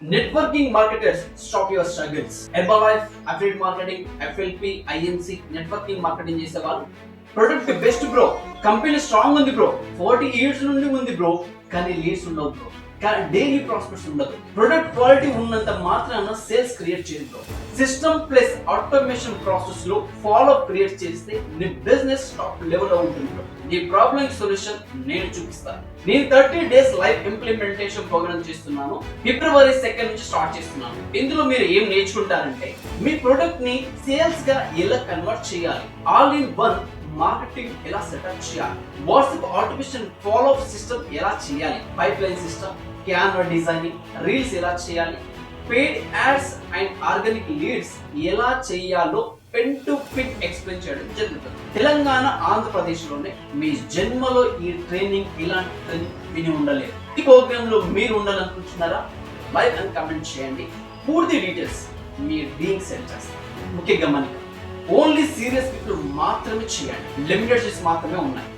Networking marketers, stop your struggles. Herbalife, affiliate marketing, FLP, INC, networking marketing చేసేవాళ్ళు product best bro, company strong ఉంది bro, 40 years నుండి ఉంది bro, కానీ leads ఉండవు bro, daily prospects ఉండదు. Product quality ఉన్నంత మాత్రాన సేల్స్ క్రియేట్ చేయదు bro. System plus automation process లో ఫాలో క్రియేట్ చేస్తే నీ బిజినెస్ టాప్ లెవెల్ లో ఉంటుంది బ్రో. నీ ప్రాబ్లమ్ సొల్యూషన్ నేను చూపిస్తాను. నేను 30 days లైవ్ ఇంప్లిమెంటేషన్ ప్రోగ్రామ్ చేస్తున్నాను. February 2 నుంచి స్టార్ట్ చేస్తున్నాను. ఇందులో మీరు ఏం నేర్చుకుంటారంటే మీ ప్రొడక్ట్ ని సేల్స్ గా ఎలా కన్వర్ట్ చేయాలి, ఆల్ ఇన్ వన్ మార్కెటింగ్ ఎలా సెటప్ చేయాలి, WhatsApp automation follow up system ఎలా చేయాలి, pipe line system, Canva designing, reels ఎలా చేయాలి, paid ads and organic leads ఎలా చేయాలో పెన్ టు పిన్ ఎక్స్ప్లెయిన్ చేయడం జరుగుతుంది. తెలంగాణ, ఆంధ్రప్రదేశ్ లోనే మీ జన్మలో ఈ ట్రైనింగ్ ఇలాంటి ట్రైనింగ్ విని ఉండలేదు. ఈ ప్రోగ్రామ్ లో మీరు ఉండాలనుకుంటున్నారా? లైక్ అండ్ కమెంట్ చేయండి. పూర్తి డీటెయిల్స్ మీ లింక్ సెండ్ చేస్తాను. ముఖ్యంగా మనకి ఓన్లీ సీరియస్ పీపుల్ మాత్రమే చేయండి. లిమిటెడ్ సీట్స్ మాత్రమే ఉన్నాయి.